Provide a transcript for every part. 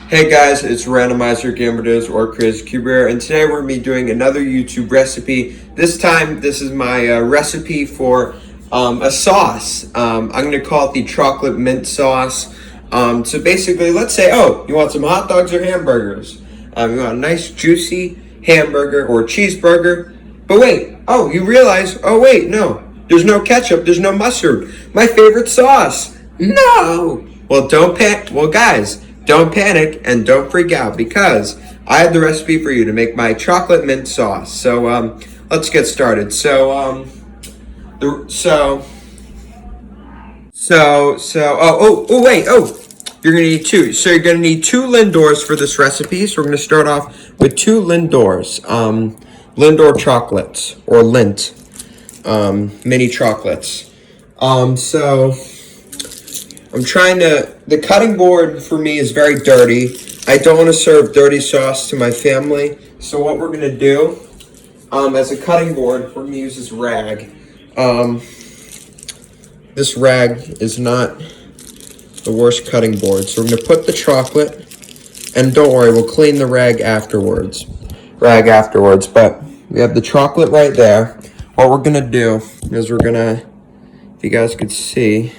Hey guys, it's Randomizer Gamers or Crazy Cuber, and today we're going to be doing another YouTube recipe. This time, this is my recipe for a sauce. I'm going to call it the chocolate mint sauce. So basically, let's say, you want some hot dogs or hamburgers. You want a nice juicy hamburger or cheeseburger. But wait, you realize, no, there's no ketchup, there's no mustard. My favorite sauce. No! Well, guys, don't panic and don't freak out because I have the recipe for you to make my chocolate mint sauce. So let's get started. You're gonna need two. So you're gonna need two Lindors for this recipe. So we're gonna start off with two Lindors, Lindor chocolates or Lindt, mini chocolates. The cutting board for me is very dirty. I don't want to serve dirty sauce to my family. So what we're going to do, as a cutting board, we're going to use this rag. This rag is not the worst cutting board. So we're going to put the chocolate, and don't worry, we'll clean the rag afterwards. But we have the chocolate right there. What we're going to do is we're going to, if you guys could see,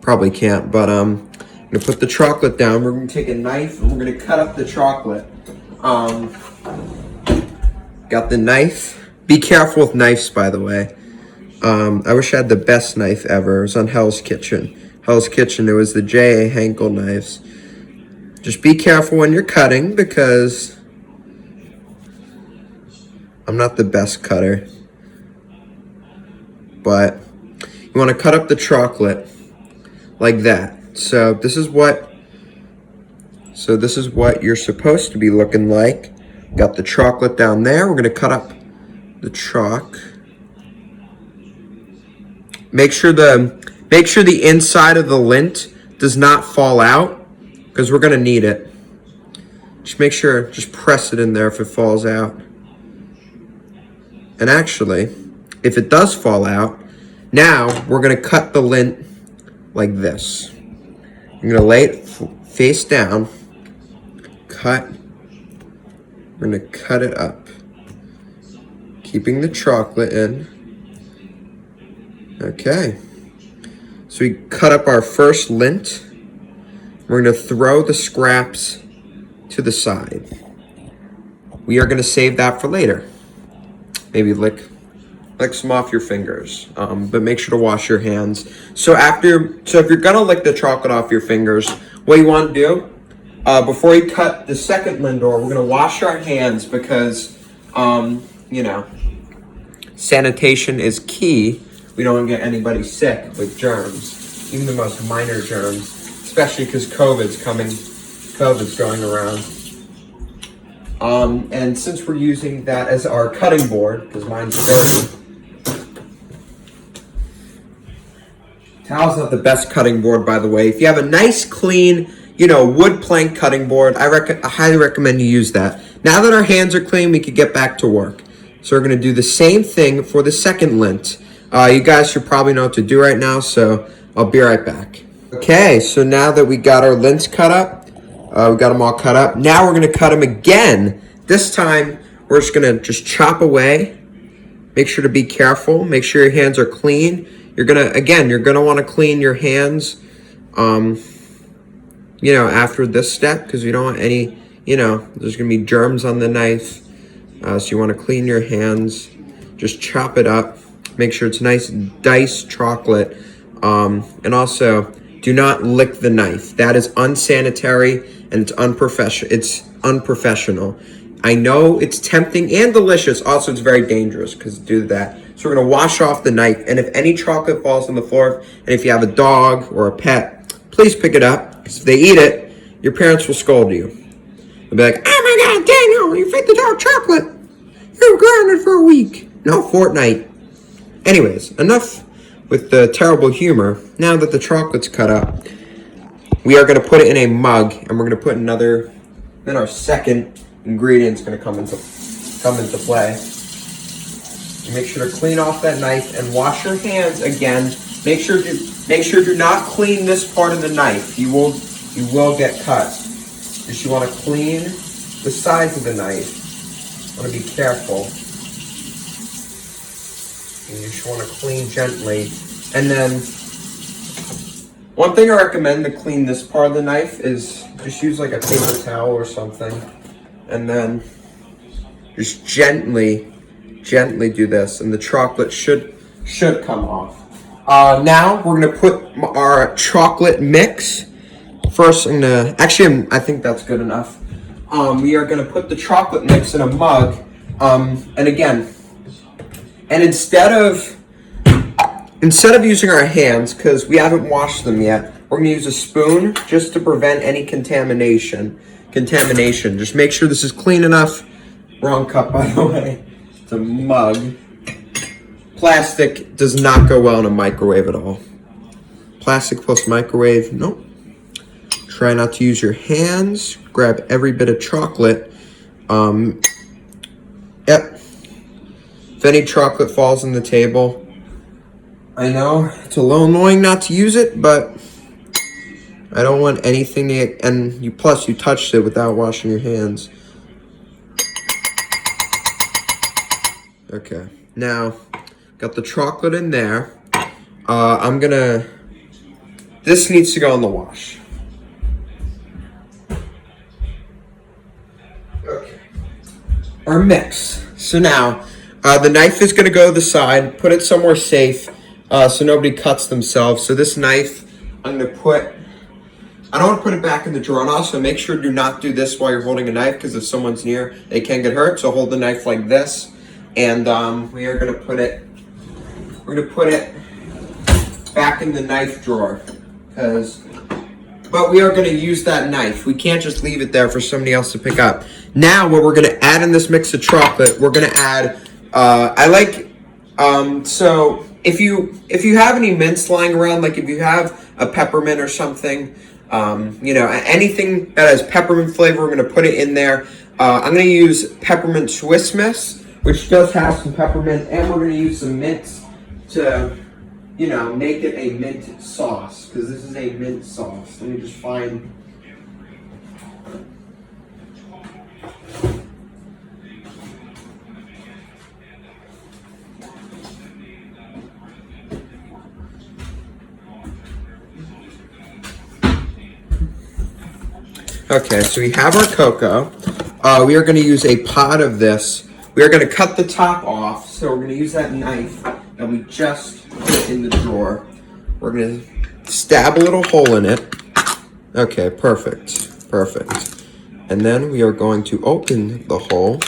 probably can't, but I'm gonna put the chocolate down. We're gonna take a knife and we're gonna cut up the chocolate. Got the knife. Be careful with knives, by the way. I wish I had the best knife ever. It was on Hell's Kitchen. It was the J.A. Henkel knives. Just be careful when you're cutting because I'm not the best cutter. But you want to cut up the chocolate like that. So this is what you're supposed to be looking like. Got the chocolate down there. We're gonna cut up the chalk. Make sure the inside of the Lindt does not fall out because we're gonna need it. Just press it in there if it falls out. And actually, if it does fall out, now we're gonna cut the Lindt like this. I'm gonna lay it face down, we're gonna cut it up, keeping the chocolate in. Okay, so we cut up our first Lindt. We're gonna throw the scraps to the side. We are gonna save that for later. Maybe lick some off your fingers, but make sure to wash your hands. So if you're gonna lick the chocolate off your fingers, what you want to do, before you cut the second Lindor, we're gonna wash our hands because, sanitation is key. We don't want to get anybody sick with germs, even the most minor germs, especially because COVID's going around. And since we're using that as our cutting board, because mine's dirty, towel's not the best cutting board, by the way. If you have a nice, clean, wood plank cutting board, I highly recommend you use that. Now that our hands are clean, we could get back to work. So we're going to do the same thing for the second Lindt. You guys should probably know what to do right now, so I'll be right back. Okay, so now that we got our Lindts cut up, we got them all cut up. Now we're going to cut them again. This time, we're just going to chop away. Make sure to be careful. Make sure your hands are clean. You're gonna want to clean your hands, after this step because you don't want any, there's gonna be germs on the knife. So you want to clean your hands. Just chop it up. Make sure it's nice diced chocolate. And also, do not lick the knife. That is unsanitary and it's unprofessional. I know it's tempting and delicious. Also, it's very dangerous because do that. So we're going to wash off the knife. And if any chocolate falls on the floor, and if you have a dog or a pet, please pick it up. Because if they eat it, your parents will scold you. They'll be like, oh my God, Daniel, you fed the dog chocolate. You're grounded for a week. No, fortnight. Anyways, enough with the terrible humor. Now that the chocolate's cut up, we are going to put it in a mug. And we're going to put then our second ingredient's going to come into play. Make sure to clean off that knife and wash your hands again. Make sure do not clean this part of the knife. You will get cut. is you want to clean the sides of the knife. You want to be careful. And you just want to clean gently. And then, one thing I recommend to clean this part of the knife is just use like a paper towel or something. And then just gently do this, and the chocolate should come off. Now we're gonna put our chocolate mix. First, I think that's good enough. We are gonna put the chocolate mix in a mug. And instead of using our hands, because we haven't washed them yet, we're gonna use a spoon just to prevent any contamination. Just make sure this is clean enough. Wrong cup, by the way. It's a mug. Plastic does not go well in a microwave at all. Plastic plus microwave, nope. Try not to use your hands. Grab every bit of chocolate. Yep. If any chocolate falls on the table, I know it's a little annoying not to use it, but I don't want anything to, and you touched it without washing your hands. Okay, now got the chocolate in there. This needs to go in the wash. Okay. Our mix. So now, the knife is gonna go to the side, put it somewhere safe, so nobody cuts themselves. So this knife, I don't want to put it back in the drawer. And also make sure do not do this while you're holding a knife, because if someone's near, they can get hurt. So hold the knife like this. And we're gonna put it back in the knife drawer, but we are gonna use that knife. We can't just leave it there for somebody else to pick up. Now, what we're gonna add in this mix of chocolate, we're gonna add. So if you have any mints lying around, like if you have a peppermint or something, anything that has peppermint flavor, we're gonna put it in there. I'm gonna use peppermint Swiss Miss, which does have some peppermint, and we're going to use some mints to, make it a mint sauce, because this is a mint sauce. Let me just find... Okay, so we have our cocoa. We are going to use a pot of this. We are going to cut the top off, so we're going to use that knife that we just put in the drawer. We're going to stab a little hole in it. Okay, perfect. And then we are going to open the hole,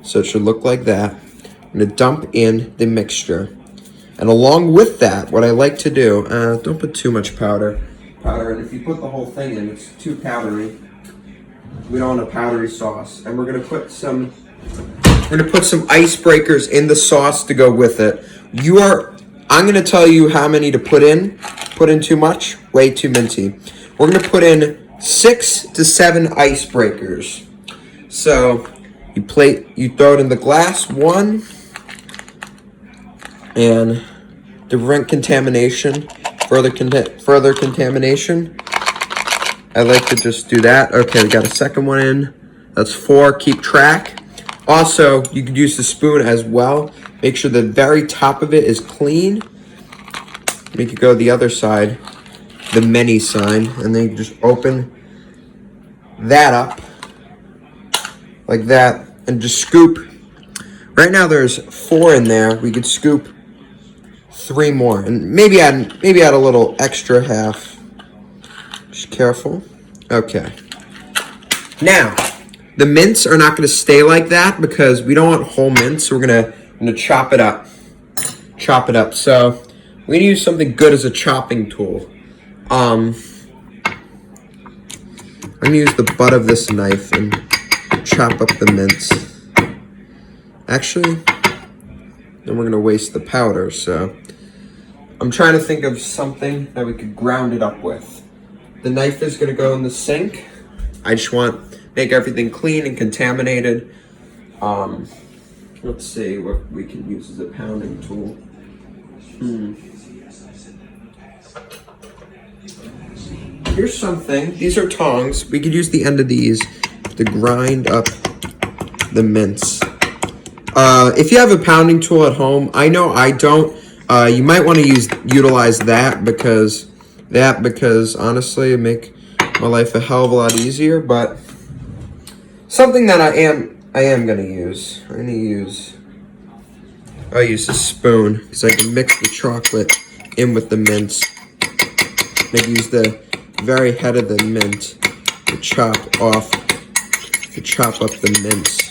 so it should look like that. I'm going to dump in the mixture. And along with that, what I like to do, don't put too much powder. And if you put the whole thing in, it's too powdery. We don't want a powdery sauce. And we're going to put some icebreakers in the sauce to go with it. I'm going to tell you how many to put in. Put in too much, way too minty. We're going to put in 6 to 7 icebreakers. So you throw it in the glass, 1, and to prevent contamination, further contamination. I like to just do that. Okay, we got a second one in. That's 4. Keep track. Also, you could use the spoon as well. Make sure the very top of it is clean. Make it go the other side, the many sign, and then you just open that up like that, and just scoop. Right now there's 4 in there. We could scoop 3 more, and maybe add a little extra half. Just careful. Okay. Now, the mints are not going to stay like that because we don't want whole mints. So we're gonna chop it up. So we're gonna use something good as a chopping tool. I'm gonna use the butt of this knife and chop up the mints. Actually, then we're gonna waste the powder. So I'm trying to think of something that we could ground it up with. The knife is gonna go in the sink. I just make everything clean and contaminated. Let's see what we can use as a pounding tool. here's something. These are tongs. We could use the end of these to grind up the mince. If you have a pounding tool at home, I know I don't. You might want to utilize that because honestly, it make my life a hell of a lot easier. But something that I am gonna use. I'll use a spoon because I can mix the chocolate in with the mince. Maybe use the very head of the mint to chop up the mince.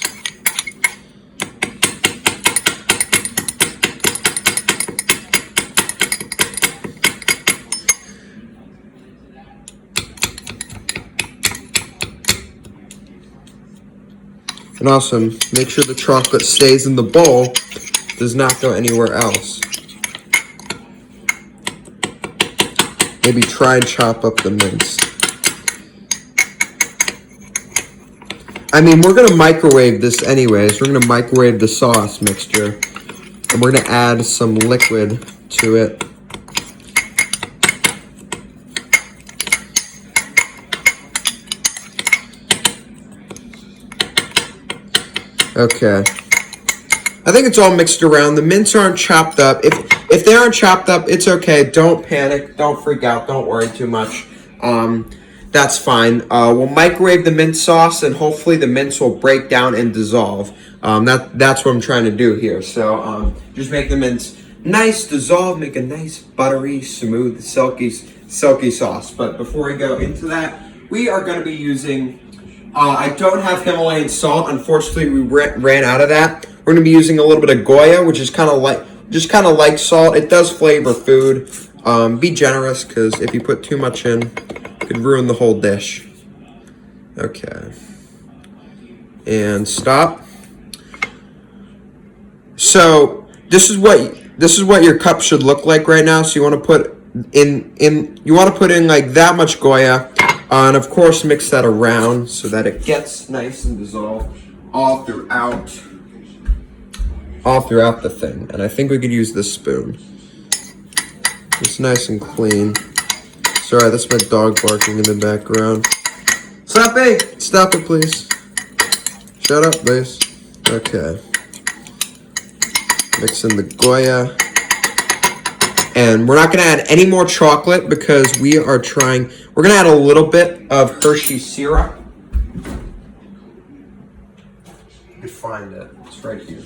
And also, make sure the chocolate stays in the bowl, does not go anywhere else. Maybe try and chop up the mince. I mean, we're gonna microwave this anyways. We're gonna microwave the sauce mixture. And we're gonna add some liquid to it. Okay. I think it's all mixed around. The mince aren't chopped up. If they aren't chopped up, it's okay. Don't panic. Don't freak out. Don't worry too much. That's fine. We'll microwave the mince sauce, and hopefully the mince will break down and dissolve. That's what I'm trying to do here. So just make the mince nice, dissolve, make a nice buttery, smooth, silky sauce. But before we go into that, we are going to be using. I don't have Himalayan salt. Unfortunately, we ran out of that. We're going to be using a little bit of Goya, which is kind of like salt. It does flavor food. Be generous, because if you put too much in, it could ruin the whole dish. Okay. And stop. So this is what your cup should look like right now. So you want to put in like that much Goya. And of course, mix that around so that it gets nice and dissolved all throughout the thing. And I think we could use this spoon. It's nice and clean. Sorry, that's my dog barking in the background. Stop it, please. Shut up, please. Okay. Mix in the Goya. And we're not going to add any more chocolate because we're going to add a little bit of Hershey syrup. You can find it. It's right here.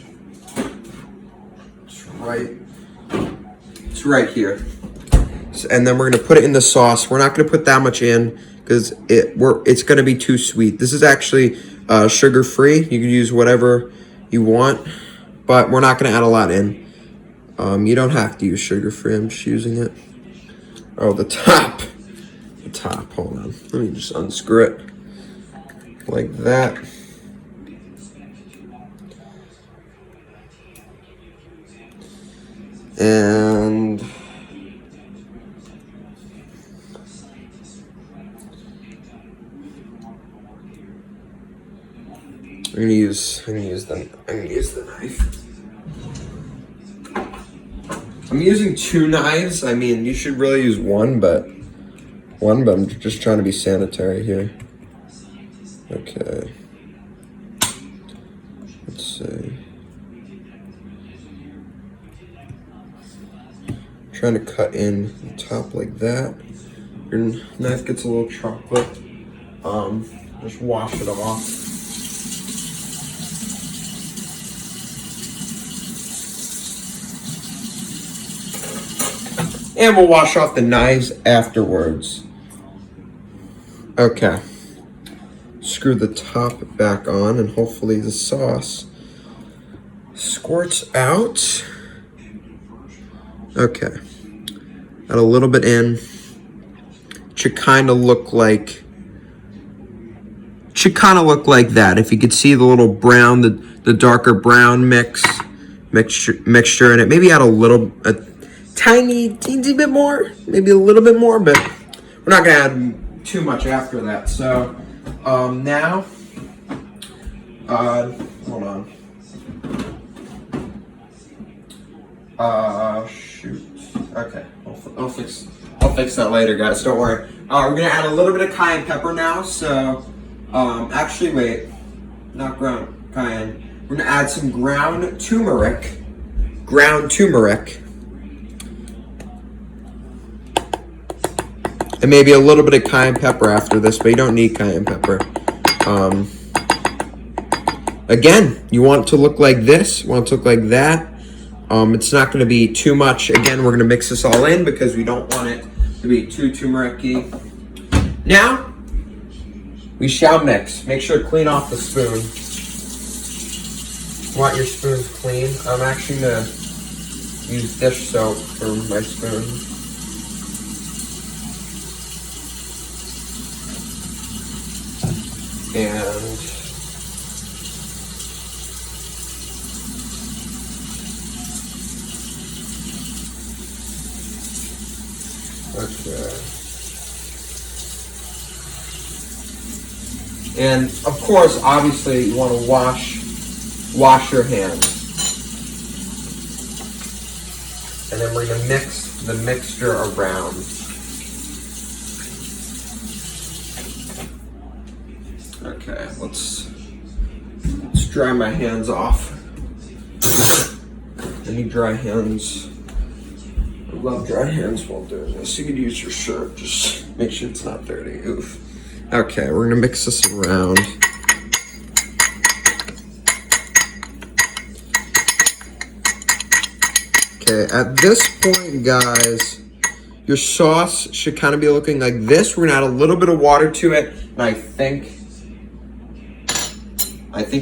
It's right here. And then we're going to put it in the sauce. We're not going to put that much in because it's going to be too sweet. This is actually sugar-free. You can use whatever you want, but we're not going to add a lot in. You don't have to use sugar-free. I'm just using it. Oh, the top. Hold on. Let me just unscrew it. Like that. And I'm gonna use the knife. I'm using 2 knives. I mean, you should really use one, but I'm just trying to be sanitary here. Okay. Let's see. Trying to cut in the top like that. Your knife gets a little chocolate. Just wash it off. And we'll wash off the knives afterwards. Okay. Screw the top back on and hopefully the sauce squirts out. Okay. Add a little bit in. It should kind of look like that. If you could see the little brown, the darker brown mixture in it. Maybe add a teensy bit more, maybe a little bit more, but we're not gonna add too much after that. So now, hold on. Shoot. Okay, I'll I'll fix that later, guys. Don't worry. We're gonna add a little bit of cayenne pepper now. So, actually, wait, not ground cayenne. We're gonna add some ground turmeric. Ground turmeric. And maybe a little bit of cayenne pepper after this, but you don't need cayenne pepper. Again, you want it to look like this, you want it to look like that. It's not going to be too much. Again, we're going to mix this all in because we don't want it to be too turmeric-y. Now, we shall mix. Make sure to clean off the spoon. You want your spoons clean. I'm actually going to use dish soap for my spoon. And okay. And of course, obviously, you want to wash your hands. And then we're going to mix the mixture around. Okay, let's dry my hands off. Any dry hands? I love dry hands while doing this. You could use your shirt, just make sure it's not dirty. Oof. Okay, we're gonna mix this around. Okay, at this point, guys, your sauce should kind of be looking like this. We're gonna add a little bit of water to it, and I think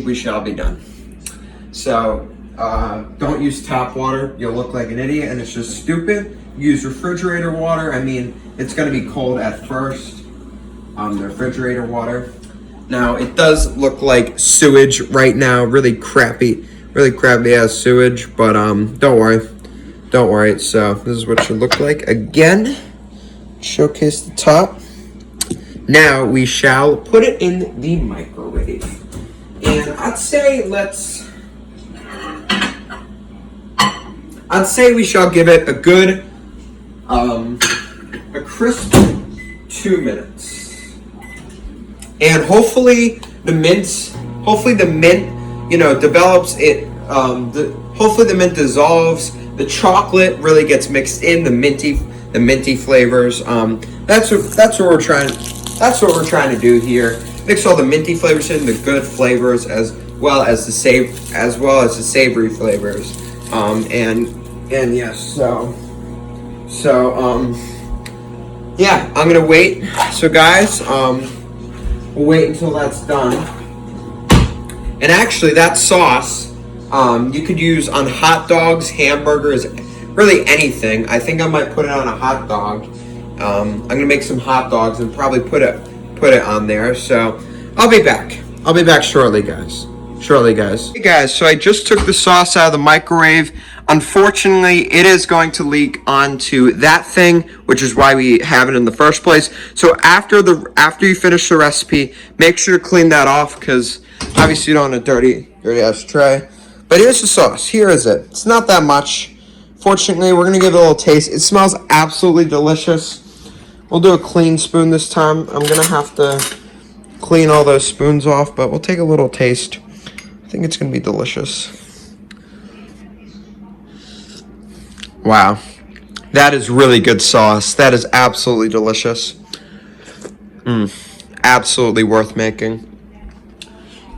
we shall be done. So, don't use tap water. You'll look like an idiot, and it's just stupid. Use refrigerator water. I mean, it's gonna be cold at first. The refrigerator water. Now, it does look like sewage right now. Really crappy ass sewage. But don't worry. So this is what it should look like. Again, showcase the top. Now we shall put it in the microwave. And I'd say we shall give it a good, a crisp 2 minutes. And hopefully the mint, develops it, hopefully the mint dissolves, the chocolate really gets mixed in, the minty flavors. That's what we're trying to do here. Mix all the minty flavors in, the good flavors, as well as the savory flavors. And yes, yeah, I'm gonna wait. So guys, we'll wait until that's done. And actually, that sauce you could use on hot dogs, hamburgers, really anything. I think I might put it on a hot dog. I'm gonna make some hot dogs and probably put it on there. So I'll be back shortly, guys. Hey guys, so I just took the sauce out of the microwave. Unfortunately, it is going to leak onto that thing, which is why we have it in the first place. So after you finish the recipe, make sure to clean that off, because obviously you don't want a dirty ass tray. But here's the sauce. Here is it. It's not that much. Fortunately, we're gonna give it a little taste. It smells absolutely delicious. We'll do a clean spoon this time. I'm gonna have to clean all those spoons off, but we'll take a little taste. I think it's gonna be delicious. Wow, that is really good sauce. That is absolutely delicious. Absolutely worth making.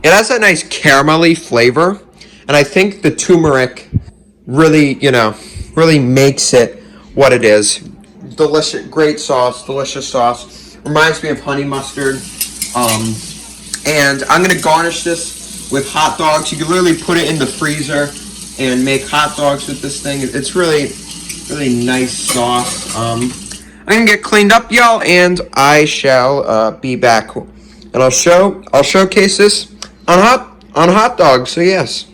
It has a nice caramelly flavor, and I think the turmeric really makes it what it is. Delicious, great sauce, delicious sauce. Reminds me of honey mustard. And I'm gonna garnish this with hot dogs. You can literally put it in the freezer and make hot dogs with this thing. It's really nice sauce. I'm gonna get cleaned up, y'all, and I shall be back. And I'll showcase this on hot dogs. So yes.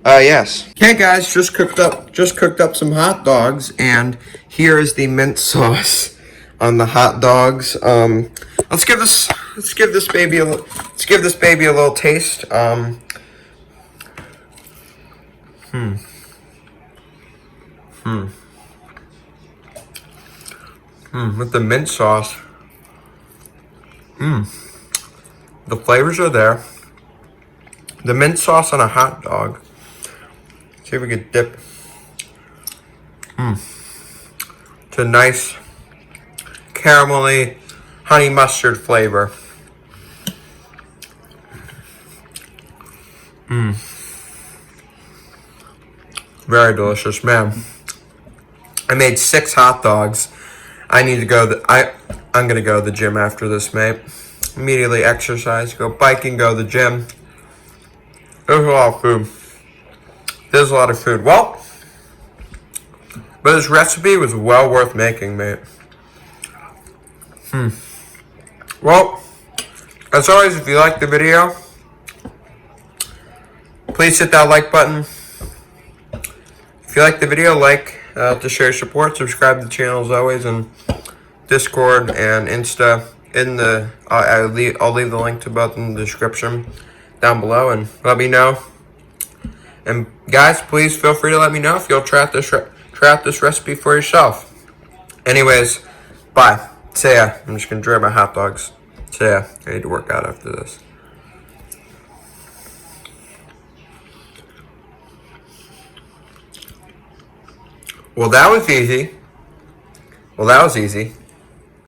Yes. Okay, guys, just cooked up some hot dogs, and here is the mint sauce on the hot dogs. Let's give this baby a little taste. With the mint sauce. The flavors are there. The mint sauce on a hot dog. See if we could dip. It's a nice caramelly honey mustard flavor. Very delicious, man. I made 6 hot dogs. I need to go. I'm gonna go to the gym after this, mate. Immediately exercise, go biking, go to the gym. There's a lot of food. There's a lot of food. Well, but this recipe was well worth making, mate. Well, as always, if you liked the video, please hit that like button. If you like the video, to share your support, subscribe to the channel as always, and Discord and Insta I'll leave the link to both in the description down below, and let me know. And guys, please feel free to let me know if you'll try out this recipe for yourself. Anyways, bye. See ya. I'm just gonna enjoy my hot dogs. See ya. I need to work out after this. Well, that was easy.